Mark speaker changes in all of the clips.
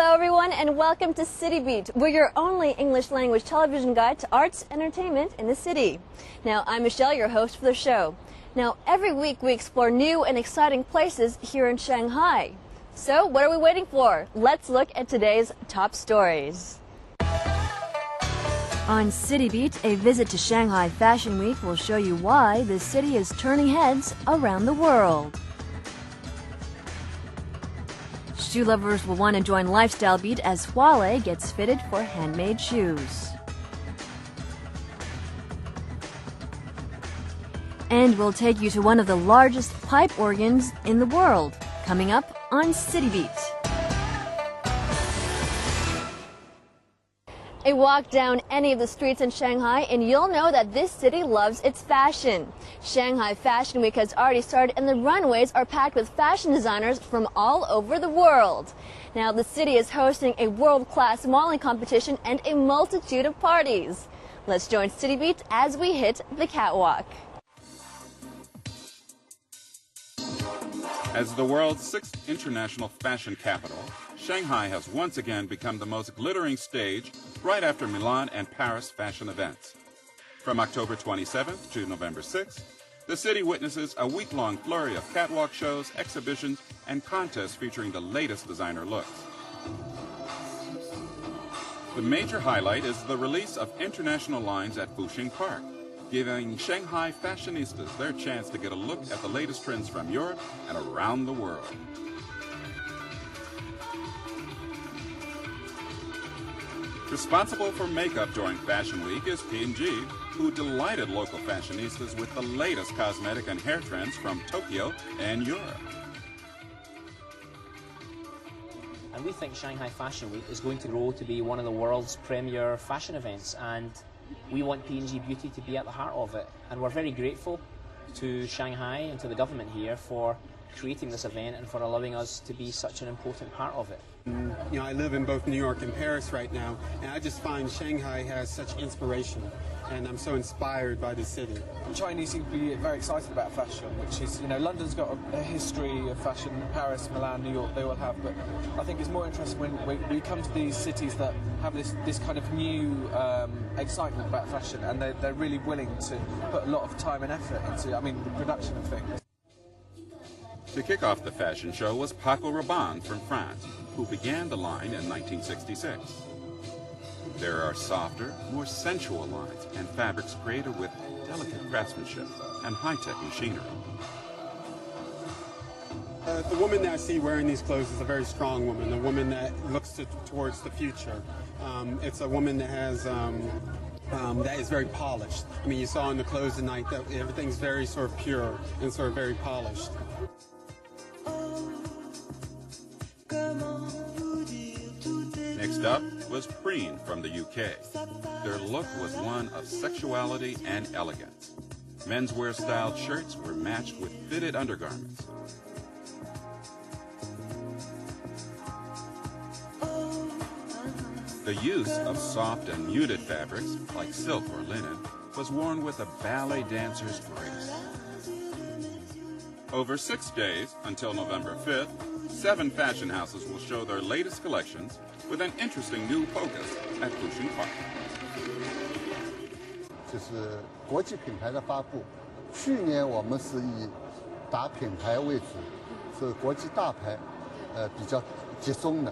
Speaker 1: Hello everyone and welcome to City Beat. We're your only English language television guide to arts and entertainment in the city. Now, I'm Michelle, your host for the show. Now, every week we explore new and exciting places here in Shanghai. So, what are we waiting for? Let's look at today's top stories. On City Beat, a visit to Shanghai Fashion Week will show you why the city is turning heads around the world. Shoe lovers will want to join Lifestyle Beat as Huawei gets fitted for handmade shoes. And we'll take you to one of the largest pipe organs in the world, coming up on City Beat. A walk down any of the streets in Shanghai and you'll know that this city loves its fashion. Shanghai Fashion Week has already started and the runways are packed with fashion designers from all over the world. Now, the city is hosting a world-class modeling competition and a multitude of parties. Let's join City Beat as we hit the catwalk.
Speaker 2: As the world's sixth international fashion capital, Shanghai has once again become the most glittering stage right after Milan and Paris fashion events. From October 27th to November 6th, the city witnesses a week-long flurry of catwalk shows, exhibitions, and contests featuring the latest designer looks. The major highlight is the release of international lines at Fuxing Park, giving Shanghai fashionistas their chance to get a look at the latest trends from Europe and around the world. Responsible for makeup during Fashion Week is P&G, who delighted local fashionistas with the latest cosmetic and hair trends from Tokyo and Europe.
Speaker 3: And we think Shanghai Fashion Week is going to grow to be one of the world's premier fashion events, and we want P&G Beauty to be at the heart of it. And we're very grateful to Shanghai and to the government here for creating this event and for allowing us to be such an important part of it.
Speaker 4: You know, I live in both New York and Paris right now, and I just find Shanghai has such inspiration, and I'm so inspired by the city.
Speaker 5: Chinese seem to be very excited about fashion, which is, you know, London's got a history of fashion, Paris, Milan, New York, they all have, but I think it's more interesting when we come to these cities that have this kind of new excitement about fashion, and they're really willing to put a lot of time and effort into, the production of things.
Speaker 2: To kick off the fashion show was Paco Rabanne from France, who began the line in 1966. There are softer, more sensual lines and fabrics created with delicate craftsmanship and high-tech machinery.
Speaker 4: The woman that I see wearing these clothes is a very strong woman, a woman that looks towards the future. It's a woman that has that is very polished. I mean, you saw in the clothes tonight that everything's very sort of pure and sort of very polished.
Speaker 2: Next up was Preen from the UK. Their look was one of sexuality and elegance. Menswear styled shirts were matched with fitted undergarments. The use of soft and muted fabrics, like silk or linen, was worn with a ballet dancer's grace. Over 6 days, until November 5th, 7 fashion houses will show their latest collections with an interesting new focus at Fuxing Park.
Speaker 6: 就是国际品牌的发布，去年我们是以打品牌为主，是国际大牌，比较集中的，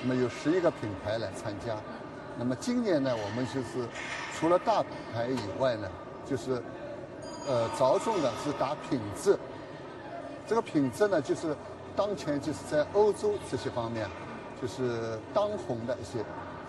Speaker 6: 那么有11个品牌来参加。那么今年呢，我们就是除了大品牌以外呢，就是着重的是打品质。这个品质呢，就是当前就是在欧洲这些方面，就是当红的一些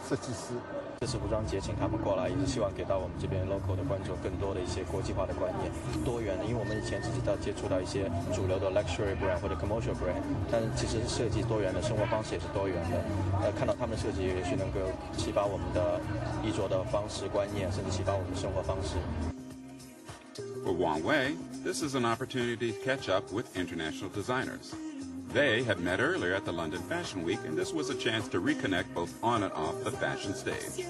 Speaker 6: 设计师。
Speaker 7: 这次服装节请他们过来，也是希望给到我们这边 local 的观众更多的一些国际化的观念，多元的。因为我们以前只知道接触到一些主流的 luxury brand 或者 commercial brand， 但其实设计多元的，生活方式也是多元的。看到他们的设计，也许能够启发我们的衣着的方式、观念，甚至启发我们的生活方式。
Speaker 2: For Wang Wei, this is an opportunity to catch up with international designers. They had met earlier at the London Fashion Week, and this was a chance to reconnect both on and off the fashion stage.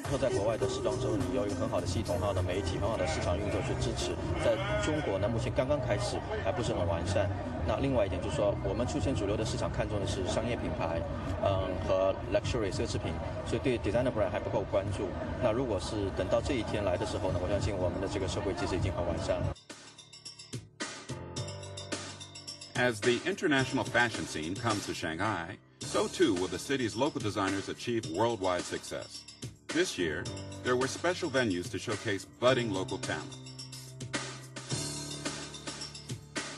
Speaker 7: 说在国外的时装周，你有一个很好的系统、很好的媒体、很好的市场运作去支持，在中国呢，目前刚刚开始，还不是很完善。那另外一点就是说，我们出现主流的市场看重的是商业品牌，和 luxury 奢侈品，所以对 designer brand 还不够关注。那如果是等到这一天来的时候呢，我相信我们的这个社会其实已经很完善了。
Speaker 2: As the international fashion scene comes to Shanghai, so too will the city's local designers achieve worldwide success. This year, there were special venues to showcase budding local talent.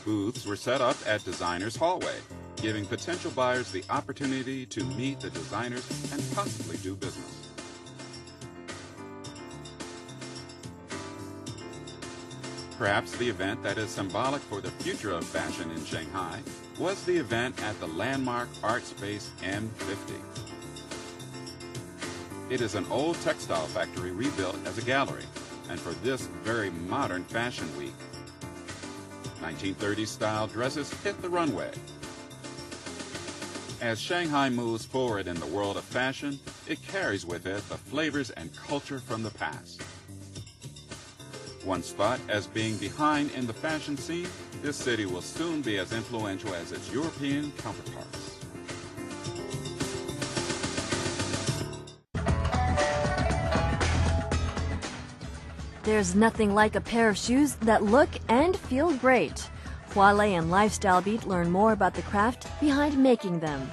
Speaker 2: Booths were set up at Designers Hallway, giving potential buyers the opportunity to meet the designers and possibly do business. Perhaps the event that is symbolic for the future of fashion in Shanghai was the event at the landmark art space M50. It is an old textile factory rebuilt as a gallery, and for this very modern fashion week, 1930s style dresses hit the runway. As Shanghai moves forward in the world of fashion, it carries with it the flavors and culture from the past. Once thought as being behind in the fashion scene, this city will soon be as influential as its European counterparts.
Speaker 1: There's nothing like a pair of shoes that look and feel great. Huale and Lifestyle Beat learn more about the craft behind making them.